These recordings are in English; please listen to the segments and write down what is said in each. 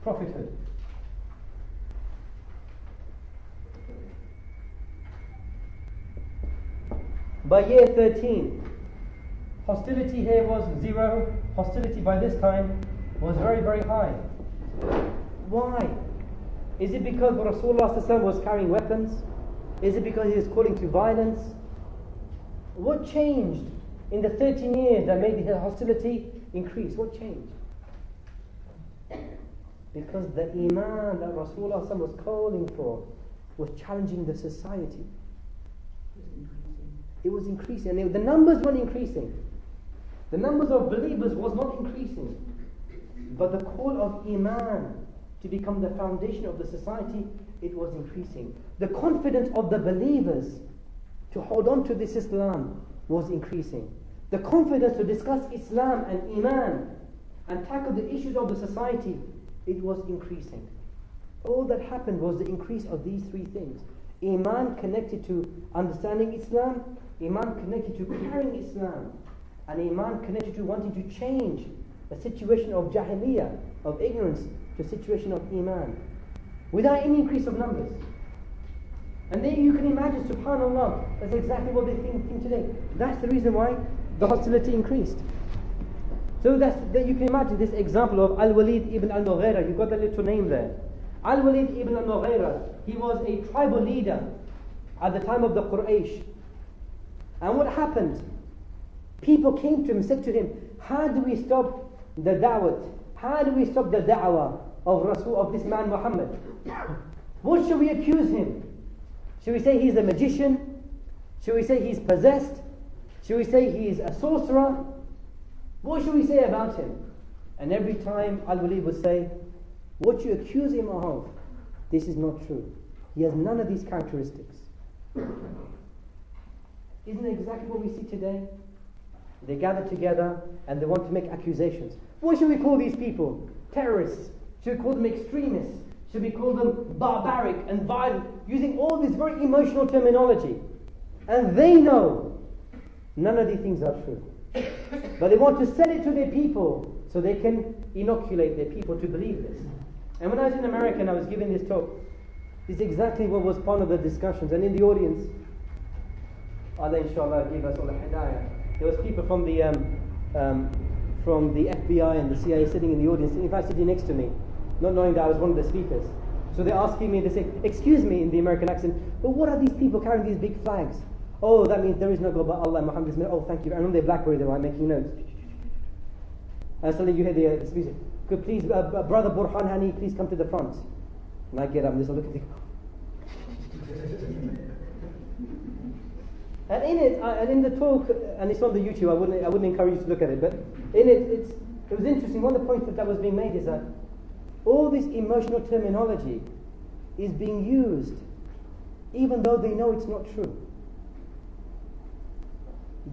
prophethood. By year 13, hostility here was 0. Hostility by this time was very, very high. Why? Is it because Rasulullah was carrying weapons? Is it because he was calling to violence? What changed in the 13 years that made the hostility increase? What changed? Because the iman that Rasulullah was calling for was challenging the society. It was increasing. And the numbers weren't increasing. The numbers of believers was not increasing. But the call of iman to become the foundation of the society, it was increasing. The confidence of the believers to hold on to this Islam was increasing. The confidence to discuss Islam and iman and tackle the issues of the society, it was increasing. All that happened was the increase of these three things. Iman connected to understanding Islam, Iman connected to carrying Islam, and Iman connected to wanting to change a situation of jahiliyyah, of ignorance, to a situation of Iman, without any increase of numbers. And then you can imagine, subhanAllah, that's exactly what they think today. That's the reason why the hostility increased. So that you can imagine this example of Al-Walid ibn al-Mughira. You've got that little name there. Al-Walid ibn al-Mughira, he was a tribal leader at the time of the Quraysh. And what happened? People came to him and said to him, how do we stop the da'wat? How do we stop the da'wah of Rasul, of this man Muhammad? What should we accuse him? Should we say he's a magician? Should we say he's possessed? Should we say he's a sorcerer? What should we say about him? And every time Al-Walid would say, what you accuse him of, this is not true. He has none of these characteristics. Isn't it exactly what we see today? They gather together and they want to make accusations. What should we call these people? Terrorists? Should we call them extremists? Should we call them barbaric and violent? Using all this very emotional terminology. And they know none of these things are true. But they want to sell it to their people so they can inoculate their people to believe this. And when I was in America and I was giving this talk, this is exactly what was part of the discussions. And in the audience, Allah inshallah give us all a hidayah. There was people from the FBI and the CIA sitting in the audience, in fact sitting next to me, not knowing that I was one of the speakers. So they're asking me, they say, excuse me, in the American accent, but what are these people carrying these big flags? Oh, that means there is no God but Allah, Muhammad is. Oh, thank you. And on their BlackBerry, they were making notes. And suddenly you hear the speaker, could please, brother Burhan, Hanif, please come to the front. And I get up and just look at the... And in it, and in the talk, and it's on the YouTube, I wouldn't encourage you to look at it, but in it, it was interesting. One of the points that was being made is that all this emotional terminology is being used, even though they know it's not true.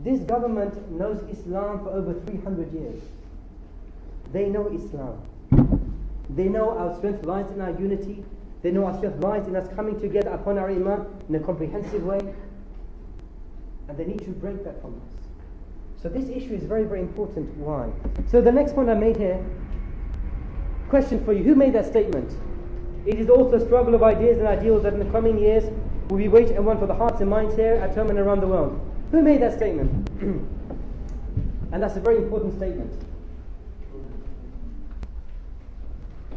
This government knows Islam for over 300 years. They know Islam. They know our strength lies in our unity. They know our strength lies in us coming together upon our iman in a comprehensive way. And they need to break that from us. So this issue is very, very important. Why? So the next point I made here, question for you. Who made that statement? It is also a struggle of ideas and ideals that in the coming years will be waged and won for the hearts and minds here at home and around the world. Who made that statement? And that's a very important statement.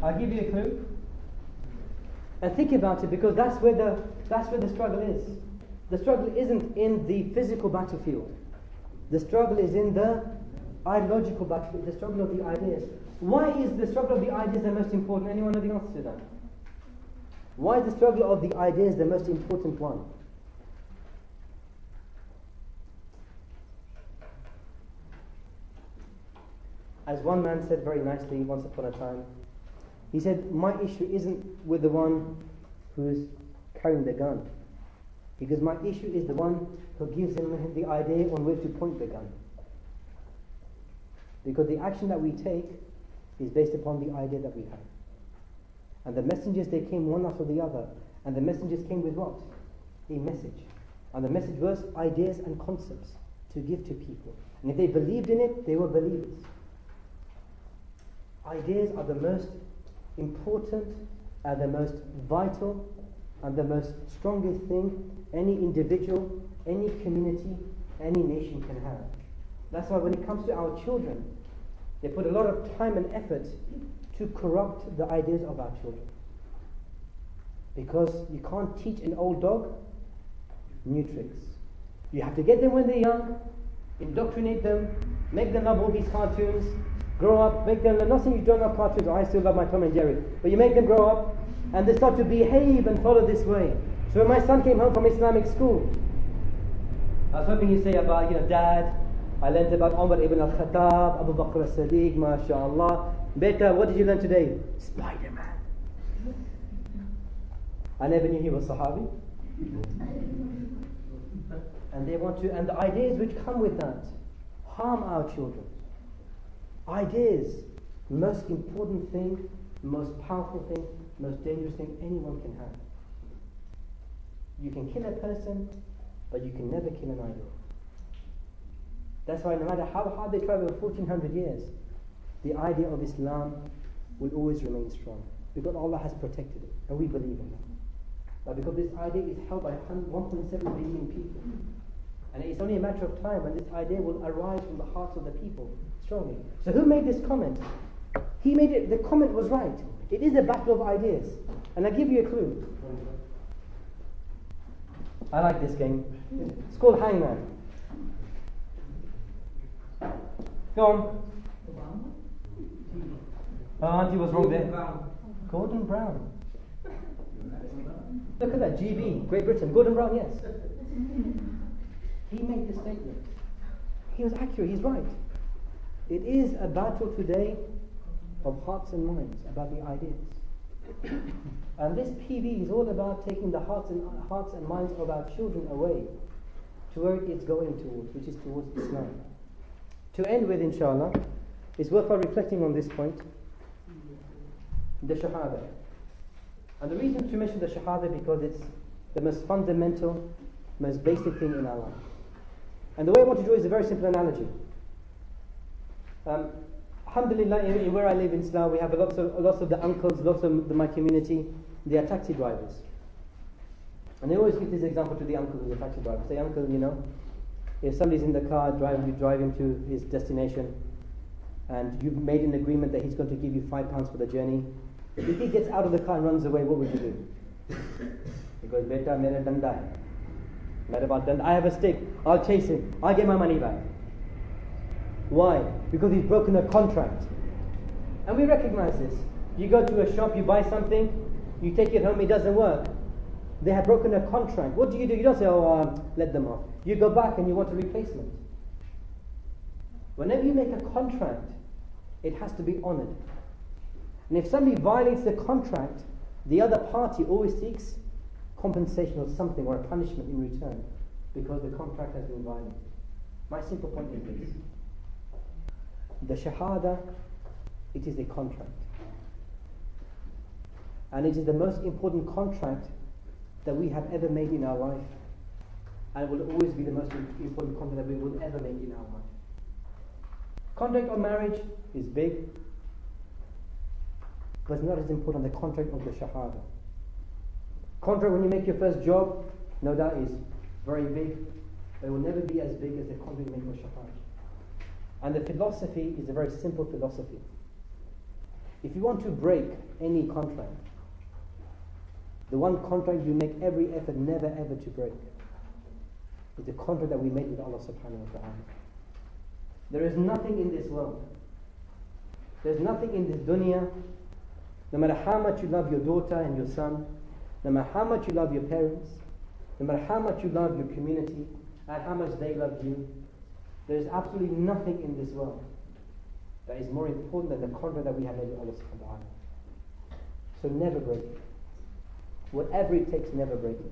I'll give you a clue. And think about it, because that's where the struggle is. The struggle isn't in the physical battlefield. The struggle is in the ideological battlefield, the struggle of the ideas. Why is the struggle of the ideas the most important? Anyone know the answer to that? Why is the struggle of the ideas the most important one? As one man said very nicely once upon a time, he said, my issue isn't with the one who's carrying the gun, because my issue is the one who gives him the idea on where to point the gun. Because the action that we take is based upon the idea that we have. And the messengers, they came one after the other. And the messengers came with what? A message. And the message was ideas and concepts to give to people. And if they believed in it, they were believers. Ideas are the most important and the most vital and the most strongest thing any individual, any community, any nation can have. That's why when it comes to our children, they put a lot of time and effort to corrupt the ideas of our children. Because you can't teach an old dog new tricks. You have to get them when they're young, indoctrinate them, make them love all these cartoons, grow up, make them, I'm not saying you don't love cartoons, I still love my Tom and Jerry, but you make them grow up and they start to behave and follow this way. So when my son came home from Islamic school, I was hoping he'd say about, Dad, I learned about Umar ibn al-Khattab, Abu Bakr as-Siddiq, mashallah. Beta, what did you learn today? Spider-Man. I never knew he was Sahabi. And they want to, and the ideas which come with that harm our children. Ideas, most important thing, most powerful thing, most dangerous thing anyone can have. You can kill a person, but you can never kill an idea. That's why no matter how hard they travel 1400 years, the idea of Islam will always remain strong. Because Allah has protected it, and we believe in that. But because this idea is held by 1.7 billion people, and it's only a matter of time when this idea will arise from the hearts of the people strongly. So who made this comment? He made it, the comment was right. It is a battle of ideas. And I'll give you a clue. I like this game. It's called Hangman. Go on. Oh, Auntie was wrong there. Gordon Brown. Look at that, GB, Great Britain. Gordon Brown, yes. He made the statement. He was accurate, he's right. It is a battle today of hearts and minds about the ideas. And this PV is all about taking the hearts and minds of our children away to where it's going towards, which is towards Islam. To end with, inshallah, it's worthwhile reflecting on this point, the Shahadah. And the reason to mention the Shahadah because it's the most fundamental, most basic thing in our life. And the way I want to draw is a very simple analogy. Alhamdulillah, where I live in Slough, we have lots of the uncles, lots of my community, they are taxi drivers. And they always give this example to the uncle who's a taxi driver. Say, uncle, if somebody's in the car driving to his destination, and you've made an agreement that he's going to give you £5 for the journey, if he gets out of the car and runs away, what would you do? He goes, Beta, mera danda hai. I have a stick, I'll chase him, I'll get my money back. Why? Because he's broken a contract. And we recognize this. You go to a shop, you buy something, you take it home, it doesn't work. They have broken a contract. What do? You don't say, let them off. You go back and you want a replacement. Whenever you make a contract, it has to be honored. And if somebody violates the contract, the other party always seeks compensation or something, or a punishment in return, because the contract has been violated. My simple point is this. The Shahadah, it is a contract. And it is the most important contract that we have ever made in our life. And it will always be the most important contract that we will ever make in our life. Contract of marriage is big, but it's not as important as the contract of the Shahadah. Contract when you make your first job, no doubt is very big, but it will never be as big as the contract you make with Shahadah. And the philosophy is a very simple philosophy. If you want to break any contract, the one contract you make every effort never ever to break is the contract that we made with Allah subhanahu wa ta'ala. There is nothing in this world, there's nothing in this dunya, no matter how much you love your daughter and your son, no matter how much you love your parents, no matter how much you love your community, and how much they love you, there is absolutely nothing in this world that is more important than the contract that we have made with Allah subhanahu wa ta'ala. So never break it. Whatever it takes, never break it.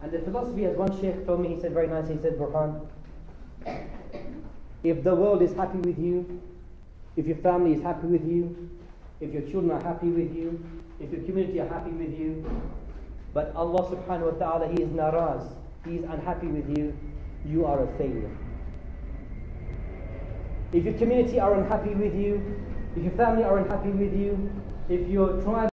And the philosophy, as one sheikh told me, he said very nicely, he said, Burhan, if the world is happy with you, if your family is happy with you, if your children are happy with you, if your community are happy with you, but Allah subhanahu wa ta'ala, He is naraz, He is unhappy with you, you are a failure. If your community are unhappy with you, If your family are unhappy with you, if your tribe